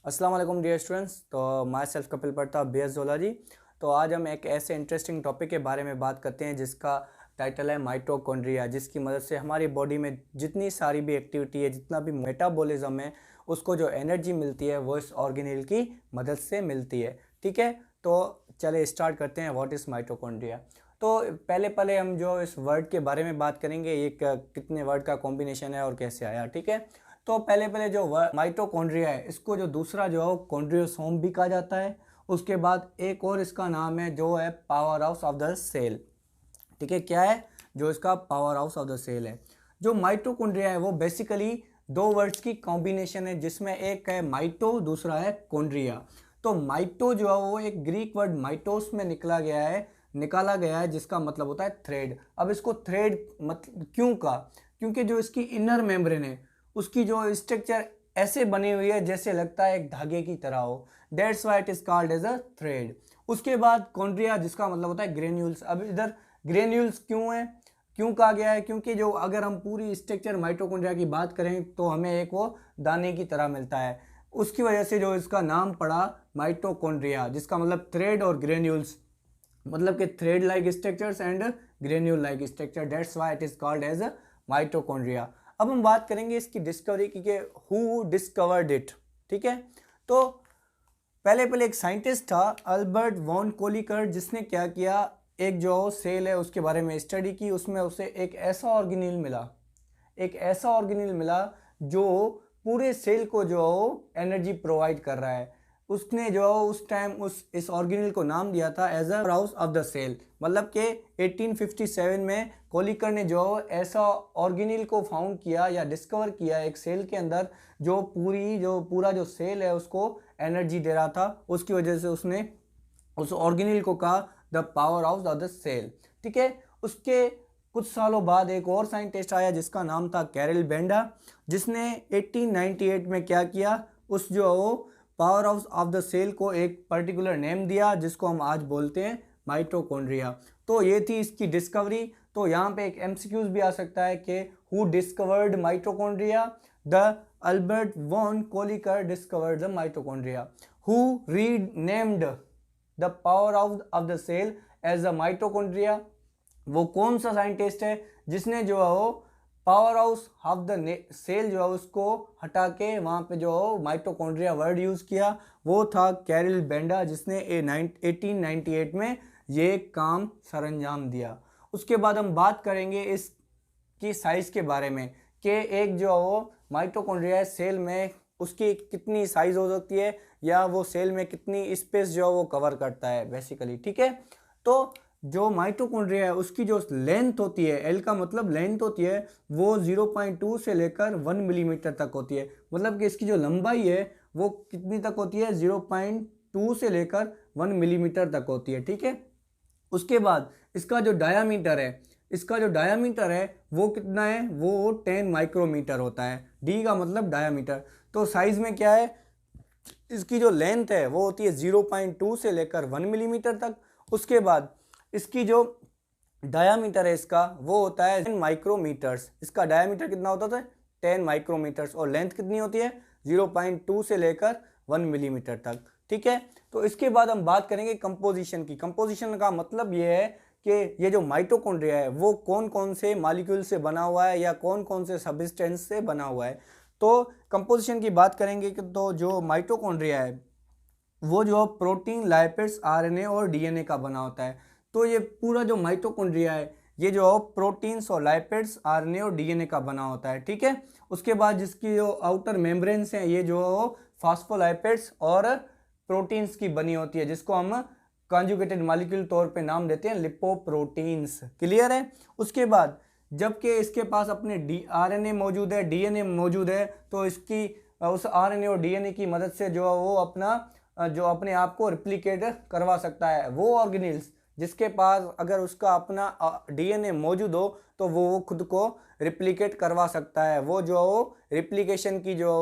अस्सलाम वालेकुम dear students. तो myself Kapil Pratap B S Jola ji. तो आज हम एक ऐसे इंटरेस्टिंग टॉपिक के बारे में बात करते हैं जिसका टाइटल है माइटोकॉन्ड्रिया, जिसकी मदद से हमारी बॉडी में जितनी सारी भी एक्टिविटी है, जितना भी मेटाबॉलिज्म है, उसको जो एनर्जी मिलती है वो इस ऑर्गेनेल की मदद से मिलती है। ठीक है, तो चले स्टार्ट करते हैं। What is mitochondria. तो पहले पहले हम जो इस वर्ड के बारे में बात करेंगे, ये कितने वर्ड का कॉम्बिनेशन है और कैसे आया। ठीक है, तो पहले पहले जो माइटोकॉन्ड्रिया है, इसको जो दूसरा जो है कॉन्ड्रियोसोम भी कहा जाता है। उसके बाद एक और इसका नाम है जो है power house of the cell. ठीक है, क्या है जो इसका power house of the cell है। जो माइटोकॉन्ड्रिया है वो बेसिकली दो वर्ड्स की कॉम्बिनेशन है, जिसमें एक है माइटो, दूसरा है कॉन्ड्रिया। तो माइटो जो है वो एक ग्रीक वर्ड माइटोस में निकाला गया है जिसका मतलब होता है थ्रेड। अब इसको थ्रेड मतलब क्यों कहा, क्योंकि जो इसकी इनर मेम्ब्रेन है उसकी जो स्ट्रक्चर ऐसे बनी हुई है जैसे लगता है एक धागे की तरह हो। That's why it is called as a thread. उसके बाद कॉन्ड्रिया जिसका मतलब होता है ग्रेन्यूल्स। अब इधर ग्रेन्यूल्स क्यों है, क्यों कहा गया है, क्योंकि जो अगर हम पूरी स्ट्रक्चर माइटोकॉन्ड्रिया की बात करें तो हमें एक वो दाने की तरह मिलता है। उसकी वजह से जो इसका नाम पड़ा माइटोकॉन्ड्रिया, जिसका मतलब थ्रेड और ग्रेन्यूल्स, मतलब कि thread like structures and granule like structure. That's why it is called as mitochondria. अब हम बात करेंगे इसकी डिस्कवरी की कि हु डिस्कवर्ड इट। ठीक है, तो पहले पहले एक साइंटिस्ट था अल्बर्ट वॉन कोलिकर, जिसने क्या किया, एक जो सेल है उसके बारे में स्टडी की। उसमें उसे एक ऐसा ऑर्गेनील मिला जो पूरे सेल को जो एनर्जी प्रोवाइड कर रहा है। उसने जो उस टाइम इस ऑर्गेनील को नाम दिया था as a house of the cell. मतलब कि 1857 में कोलिकर ने जो ऐसा ऑर्गेनील को फाउंड किया या डिस्कवर किया एक सेल के अंदर, जो पूरा जो सेल है उसको एनर्जी दे रहा था। उसकी वजह से उसने उस ऑर्गेनील को कहा the power house of the cell. ठीक है, उसके कुछ सालों बाद एक और साइंटिस्ट आया जिसका नाम था कैरल बेंडा, जिसने 1898 में क्या किया, उस जो power house of the cell को एक पर्टिकुलर नेम दिया जिसको हम आज बोलते हैं माइटोकॉन्ड्रिया। तो ये थी इसकी डिस्कवरी। तो यहाँ पे एक एमसीक्यूज भी आ सकता है कि who discovered mitochondria. The Albert von Kolliker discovered the mitochondria. Who renamed the power of the cell as the mitochondria. वो कौन सा साइंटिस्ट है जिसने जो है वो power house of the cell जो है उसको हटा के वहाँ पे जो माइटोकॉन्ड्रिया वर्ड यूज़ किया। वो था कैरल बेंडा, जिसने 1898 में ये काम सरंजाम दिया। उसके बाद हम बात करेंगे इसकी साइज़ के बारे में कि एक जो वो माइटोकॉन्ड्रिया सेल में उसकी कितनी साइज़ हो सकती है, या वो सेल में कितनी स्पेस जो वो कवर करता है बेसिकली। ठीक है, तो जो माइटोकॉन्ड्रिया है उसकी जो लेंथ होती है, एल का मतलब लेंथ होती है, वो 0.2 से लेकर 1 मिलीमीटर तक होती है। मतलब कि इसकी जो लंबाई है वो कितनी तक होती है, 0.2 से लेकर 1 मिलीमीटर तक होती है। ठीक है, उसके बाद इसका जो डायामीटर है वो कितना है, वो 10 माइक्रोमीटर होता है। डी का मतलब डायामीटर। तो साइज में क्या है, इसकी जो लेंथ है वो होती है 0.2 से लेकर 1 मिलीमीटर तक। उसके बाद इसकी जो डायामीटर है इसका वो होता है 10 माइक्रोमीटर्स। इसका डायामीटर कितना होता है, 10 माइक्रोमीटर्स, और लेंथ कितनी होती है, 0.2 से लेकर 1 मिलीमीटर तक। ठीक है, तो इसके बाद हम बात करेंगे कंपोजिशन की। कंपोजिशन का मतलब ये है कि ये जो माइटोकॉन्ड्रिया है वो कौन कौन से मॉलिक्यूल से बना हुआ है या कौन कौन से सब्सटेंस से बना हुआ है। तो कंपोजिशन की बात करेंगे कि तो जो माइटोकॉन्ड्रिया है वो जो प्रोटीन, लाइपिड्स, आरएनए और डीएनए का बना होता है। तो ये पूरा जो माइटोकॉन्ड्रिया है ये जो प्रोटीन्स और लाइपिड्स, आरएनए और डीएनए का बना होता है। ठीक है, उसके बाद जिसकी जो आउटर मेम्ब्रेन्स हैं ये जो फास्फोलाइपिड्स और प्रोटीन्स की बनी होती है, जिसको हम कॉन्जुगेटेड मॉलिक्यूल तौर पे नाम देते हैं लिपोप्रोटीन्स। क्लियर है। उसके बाद जबकि इसके पास अपने आरएनए मौजूद है, डीएनए मौजूद है, तो इसकी उस आरएनए और डीएनए की मदद से जो वो अपने आप को रिप्लिकेट करवा सकता है। वो ऑर्गेनिल्स जिसके पास अगर उसका अपना डीएनए मौजूद हो तो वो खुद को रिप्लिकेट करवा सकता है। वो जो रिप्लिकेशन की जो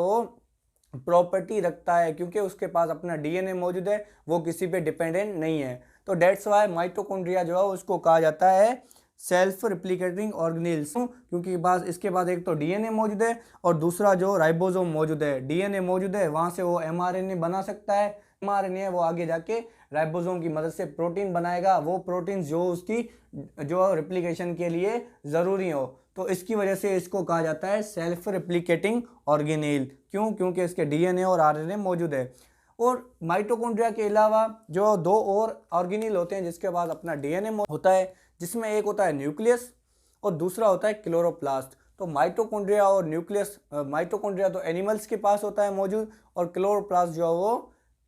प्रॉपर्टी रखता है, क्योंकि उसके पास अपना डीएनए मौजूद है, वो किसी पे डिपेंडेंट नहीं है। तो डेट्स वाई माइटोकॉन्ड्रिया जो है उसको कहा जाता है सेल्फ रिप्लिकेटिंग ऑर्गेनेल्स, क्योंकि इसके बाद एक तो डीएनए मौजूद है और दूसरा जो राइबोसोम मौजूद है। डीएनए मौजूद है, वहाँ से वो एमआरएनए बना सकता है, एमआरएनए वो आगे जाके राइबोसोम की मदद से प्रोटीन बनाएगा, वो प्रोटीन जो उसकी जो रिप्लिकेशन के लिए ज़रूरी हो। तो इसकी वजह से इसको कहा जाता है सेल्फ रिप्लिकेटिंग ऑर्गेनेल। क्यों? क्योंकि इसके डीएनए और आरएनए मौजूद है। और माइटोकॉन्ड्रिया के अलावा जो दो और ऑर्गेनेल होते हैं जिसके बाद अपना डीएनए होता है, जिसमें एक होता है न्यूक्लियस और दूसरा होता है क्लोरोप्लास्ट। तो माइटोकॉन्ड्रिया और न्यूक्लियस, माइटोकॉन्ड्रिया तो एनिमल्स के पास होता है मौजूद, और क्लोरोप्लास्ट जो है वो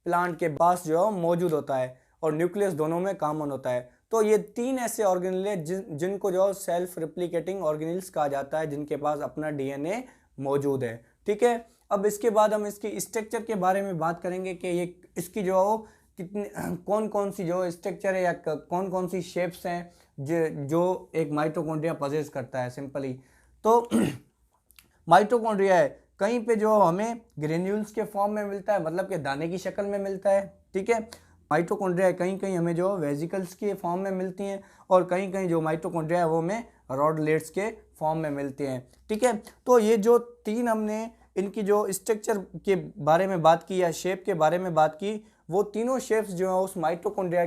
प्लांट के पास जो है मौजूद होता है, और न्यूक्लियस दोनों में कॉमन होता है। तो ये तीन ऐसे ऑर्गेनेल है जिनको जो सेल्फ रिप्लिकेटिंग ऑर्गेनेल्स कहा जाता है, जिनके पास अपना डीएनए मौजूद है। ठीक है, अब इसके बाद हम इसकी स्ट्रक्चर के बारे में बात करेंगे कि ये इसकी जो कितनी कौन कौन सी जो स्ट्रक्चर है या कौन कौन सी शेप्स हैं जो एक माइटोकॉन्ड्रिया पजेस करता है। सिंपली तो माइटोकॉन्ड्रिया है कहीं पे जो हमें ग्रेन्यूल्स के फॉर्म में मिलता है, मतलब कि दाने की शक्ल में मिलता है। ठीक है, माइटोकॉन्ड्रिया कहीं कहीं हमें जो वेजिकल्स के फॉर्म में मिलती हैं, और कहीं कहीं जो माइटोकॉन्ड्रिया है वो हमें रॉडलेट्स के फॉर्म में मिलते हैं। ठीक है, तो ये जो तीन हमने इनकी जो स्ट्रक्चर के बारे में बात की या शेप के बारे में बात की, वो तीनों शेप्स जो है उस माइटोकॉन्ड्रिया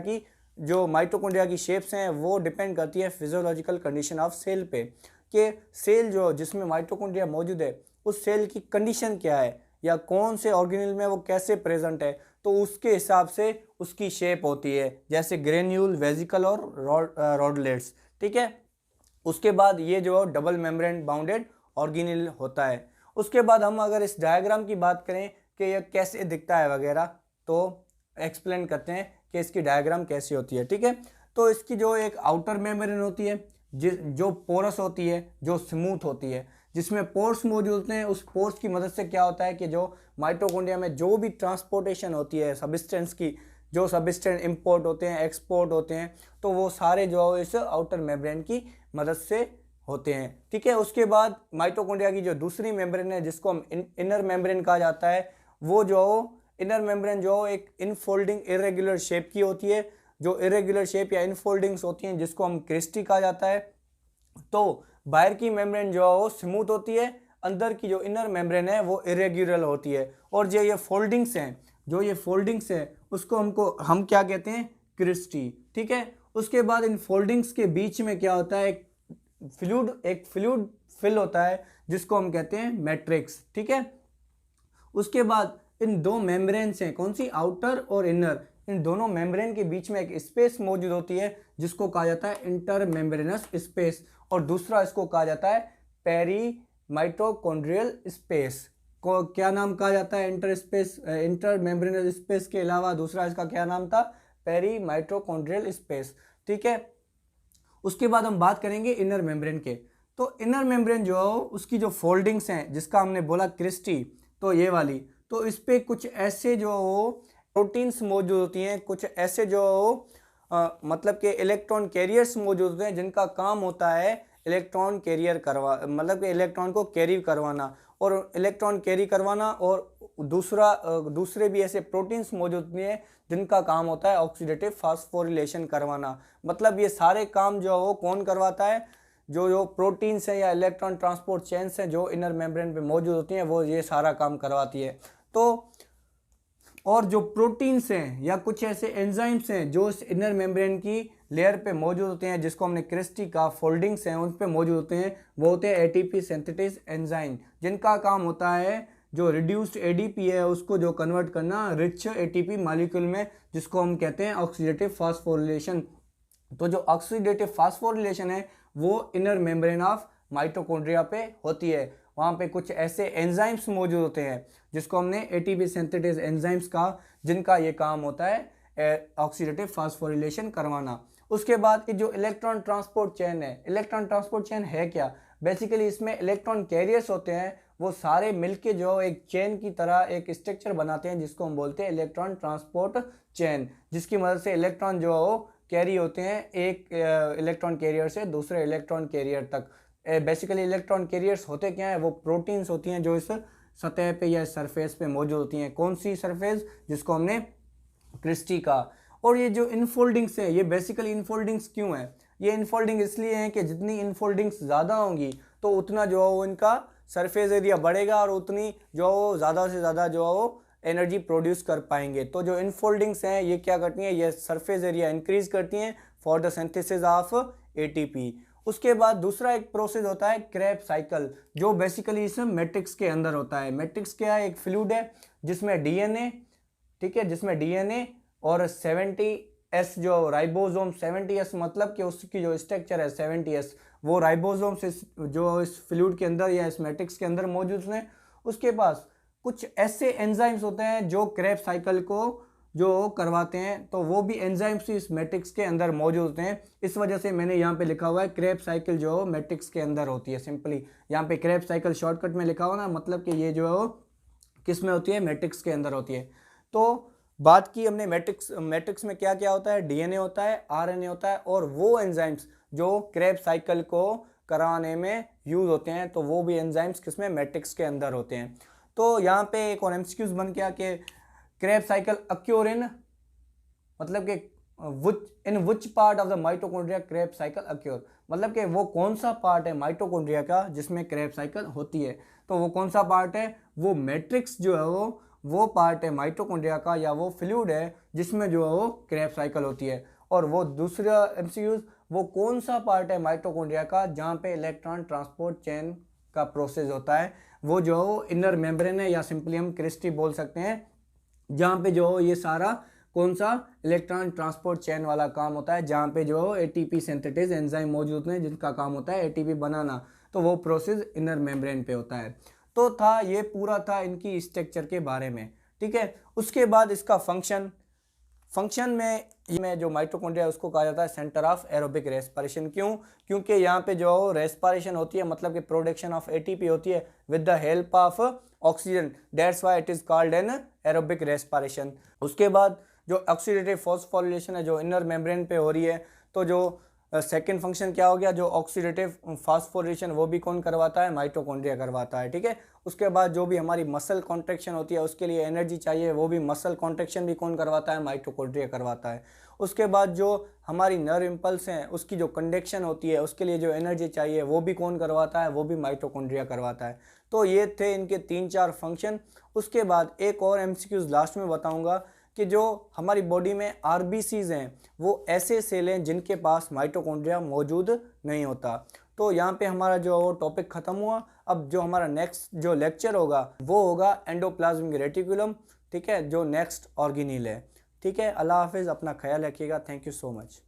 की शेप्स हैं वो डिपेंड करती है फिजियोलॉजिकल कंडीशन ऑफ सेल पे, कि सेल जो जिसमें माइटोकॉन्ड्रिया मौजूद है उस सेल की कंडीशन क्या है या कौन से ऑर्गेनेल में वो कैसे प्रेजेंट है, तो उसके हिसाब से उसकी शेप होती है, जैसे ग्रेन्यूल, वेजिकल और रॉडलेट्स। ठीक है, उसके बाद ये जो डबल मेम्ब्रेन बाउंडेड ऑर्गेनेल होता है। उसके बाद हम अगर इस डायग्राम की बात करें कि यह कैसे दिखता है वगैरह, तो एक्सप्लेन करते हैं कि इसकी डायग्राम कैसी होती है। ठीक है, तो इसकी जो एक आउटर मेम्ब्रेन होती है जो पोरस होती है, जो स्मूथ होती है, जिसमें पोर्स मौजूद होते हैं। उस पोर्स की मदद से क्या होता है कि जो माइटोकॉन्ड्रिया में जो भी ट्रांसपोर्टेशन होती है सब्सटेंस की, जो सब्सटेंस इंपोर्ट होते हैं, एक्सपोर्ट होते हैं, तो वो सारे जो इस आउटर मेम्ब्रेन की मदद से होते हैं। ठीक है, उसके बाद माइटोकॉन्ड्रिया की जो दूसरी मेम्ब्रेन है जिसको हम इनर मेम्ब्रेन कहा जाता है, वो जो इनर मेम्ब्रेन जो एक इनफोल्डिंग इरेगुलर शेप की होती है, जो इरेगुलर शेप या इनफोल्डिंग्स होती हैं जिसको हम क्रिस्टी कहा जाता है। तो बाहर की मेम्ब्रेन जो है वो स्मूथ होती है, अंदर की जो इनर मेम्ब्रेन है वो इरेगुलर होती है, और जो ये फोल्डिंग्स हैं उसको हम क्या कहते हैं, क्रिस्टी। ठीक है, उसके बाद इन फोल्डिंग्स के बीच में क्या होता है, एक फ्लूइड फिल होता है जिसको हम कहते हैं मैट्रिक्स। ठीक है, उसके बाद इन दो मेम्ब्रेन्स हैं, कौन सी, आउटर और इनर, इन दोनों मेम्ब्रेन के बीच में एक स्पेस मौजूद होती है जिसको कहा जाता है इंटर मेम्ब्रेनस स्पेस, और दूसरा इसको कहा जाता है पेरी माइटोकॉन्ड्रियल स्पेस। को क्या नाम कहा जाता है इंटर मेम्ब्रेनस स्पेस के अलावा दूसरा इसका क्या नाम था, पेरी माइटोकॉन्ड्रियल स्पेस। ठीक है, उसके बाद हम बात करेंगे इनर मेम्ब्रेन के। तो इनर मेम्ब्रेन जो उसकी जो फोल्डिंग्स हैं जिसका हमने बोला क्रिस्टी, तो ये वाली, तो इस पर कुछ ऐसे जो प्रोटीन्स मौजूद होती हैं, कुछ ऐसे जो मतलब कि इलेक्ट्रॉन कैरियर्स मौजूद होते हैं जिनका काम होता है इलेक्ट्रॉन कैरियर मतलब कि इलेक्ट्रॉन को कैरी करवाना, और इलेक्ट्रॉन कैरी करवाना, और दूसरे भी ऐसे प्रोटीन्स मौजूद होती हैं जिनका काम होता है ऑक्सीडेटिव फास्फोरिलेशन करवाना। मतलब ये सारे काम जो कौन करवाता है, जो प्रोटीन्स हैं या इलेक्ट्रॉन ट्रांसपोर्ट चेन्स हैं जो इनर मेम्ब्रेन पे मौजूद होती हैं, वो ये सारा काम करवाती है। तो और जो प्रोटीन्स हैं या कुछ ऐसे एंजाइम्स हैं जो इस इनर मेम्ब्रेन की लेयर पे मौजूद होते हैं, जिसको हमने क्रिस्टी का फोल्डिंग्स हैं उन पे मौजूद होते हैं, वो होते हैं एटीपी सिंथेटेज एंजाइम, जिनका काम होता है जो रिड्यूस्ड एडीपी है उसको जो कन्वर्ट करना रिच एटीपी मॉलिक्यूल में, जिसको हम कहते हैं ऑक्सीडेटिव फास्फोरिलेशन। तो जो ऑक्सीडेटिव फास्फोरिलेशन है वो इनर मेम्ब्रेन ऑफ माइटोकॉन्ड्रिया पे होती है। वहाँ पे कुछ ऐसे एंजाइम्स मौजूद होते हैं जिसको हमने एटीपी सिंथेटेज एंजाइम्स कहा, जिनका ये काम होता है ऑक्सीडेटिव फास्फोरिलेशन करवाना। उसके बाद जो इलेक्ट्रॉन ट्रांसपोर्ट चेन है, इलेक्ट्रॉन ट्रांसपोर्ट चेन है क्या, बेसिकली इसमें इलेक्ट्रॉन कैरियर्स होते हैं, वो सारे मिलके जो एक चेन की तरह एक स्ट्रक्चर बनाते हैं जिसको हम बोलते हैं इलेक्ट्रॉन ट्रांसपोर्ट चेन, जिसकी मदद से इलेक्ट्रॉन जो कैरी होते हैं एक इलेक्ट्रॉन कैरियर से दूसरे इलेक्ट्रॉन कैरियर तक। बेसिकली इलेक्ट्रॉन कैरियर्स होते क्या है, वो प्रोटीन्स होती हैं जो इस सतह पे या सरफेस पे मौजूद होती हैं। कौन सी सरफेस, जिसको हमने क्रिस्टी का। और ये जो इनफोल्डिंग्स है, ये बेसिकली इनफोल्डिंग्स क्यों है, ये इनफोल्डिंग इसलिए हैं कि जितनी इनफोल्डिंग्स ज़्यादा होंगी तो उतना जो है वो इनका सरफेस एरिया बढ़ेगा और उतनी जो है वो ज़्यादा से ज़्यादा जो है वो एनर्जी प्रोड्यूस कर पाएंगे। तो जो इनफोल्डिंग्स हैं ये क्या करती हैं, ये सरफेस एरिया इंक्रीज करती हैं for the synthesis of ATP. उसके बाद दूसरा एक प्रोसेस होता है क्रेब्स साइकिल, जो बेसिकली इस मैट्रिक्स के अंदर होता है। मैट्रिक्स क्या है, एक फ्लूइड है जिसमें डीएनए, ठीक है, जिसमें डीएनए और 70s जो राइबोसोम, 70s मतलब कि उसकी जो स्ट्रक्चर है 70s, वो राइबोसोम से जो इस फ्लूइड के अंदर या इस मैट्रिक्स के अंदर मौजूद हैं। उसके पास कुछ ऐसे एंजाइम्स होते हैं जो क्रेब्स साइकिल को जो करवाते हैं, तो वो भी एंजाइम्स इस मैट्रिक्स के अंदर मौजूद होते हैं। इस वजह से मैंने यहाँ पे लिखा हुआ है क्रेब्स साइकिल जो मैट्रिक्स के अंदर होती है। सिंपली यहाँ पे क्रेब्स साइकिल शॉर्टकट में लिखा हुआ ना, मतलब कि ये जो है वो किस में होती है, मैट्रिक्स के अंदर होती है। तो बात की हमने मैट्रिक्स में क्या क्या होता है, डीएनए होता है, आरएनए होता है, और वो एंजाइम्स जो क्रेब्स साइकिल को कराने में यूज होते हैं, तो वो भी एंजाइम्स किसमें, मैट्रिक्स के अंदर होते हैं। तो यहाँ पे एक और एमसीक्यूज बन गया कि क्रेब्स साइकिल अक्योर इन, मतलब कि in which part of the mitochondria Krebs cycle occur, मतलब कि वो कौन सा पार्ट है माइटोकॉन्ड्रिया का जिसमें क्रेब्स साइकिल होती है। तो वो कौन सा पार्ट है, वो मैट्रिक्स जो है वो पार्ट है माइटोकॉन्ड्रिया का, या वो फ्लूइड है जिसमें जो है वो क्रेब्स साइकिल होती है। और वो दूसरा एमसीक्यूज, वो कौन सा पार्ट है माइटोकॉन्ड्रिया का जहाँ पे इलेक्ट्रॉन ट्रांसपोर्ट चेन का प्रोसेस होता है, वो जो इनर मेम्ब्रेन है, या सिंपली हम क्रिस्टी बोल सकते हैं, जहाँ पे जो ये सारा कौन सा इलेक्ट्रॉन ट्रांसपोर्ट चेन वाला काम होता है, जहाँ पे जो एटीपी सिंथेसिस एंजाइम मौजूद हैं जिनका काम होता है एटीपी बनाना, तो वो प्रोसेस इनर मेम्ब्रेन पे होता है। तो था ये पूरा था इनकी स्ट्रक्चर के बारे में, ठीक है। उसके बाद इसका फंक्शन में जो माइटोकॉन्ड्रिया है उसको कहा जाता है सेंटर ऑफ एरोबिक रेस्पिरेशन। क्यों, क्योंकि यहाँ पे जो रेस्पिरेशन होती है, मतलब कि प्रोडक्शन ऑफ एटीपी होती है with the help of oxygen, that's why it is called an aerobic respiration. उसके बाद जो ऑक्सीडेटिव फॉस्फोरिलेशन है जो इनर मेम्ब्रेन पे हो रही है, तो जो सेकेंड फंक्शन क्या हो गया, जो ऑक्सीडेटिव फास्फोरिलेशन वो भी कौन करवाता है, माइटोकॉन्ड्रिया करवाता है, ठीक है। उसके बाद जो भी हमारी मसल कॉन्ट्रैक्शन होती है उसके लिए एनर्जी चाहिए, वो भी मसल कॉन्ट्रैक्शन भी कौन करवाता है, माइटोकॉन्ड्रिया करवाता है। उसके बाद जो हमारी नर्व इम्पल्स हैं उसकी जो कंडक्शन होती है उसके लिए जो एनर्जी चाहिए वो भी कौन करवाता है, वो भी माइटोकॉन्ड्रिया करवाता है। तो ये थे इनके 3-4 फंक्शन। उसके बाद एक और एमसीक्यूज लास्ट में बताऊंगा कि जो हमारी बॉडी में आरबीसीज हैं वो ऐसे सेल हैं जिनके पास माइटोकॉन्ड्रिया मौजूद नहीं होता। तो यहाँ पे हमारा जो टॉपिक ख़त्म हुआ। अब जो हमारा नेक्स्ट जो लेक्चर होगा वो होगा एंडोप्लाज्मिक रेटिकुलम, ठीक है, जो नेक्स्ट ऑर्गेनील है, ठीक है। अल्लाह हाफिज़, अपना ख्याल रखिएगा, थैंक यू सो मच।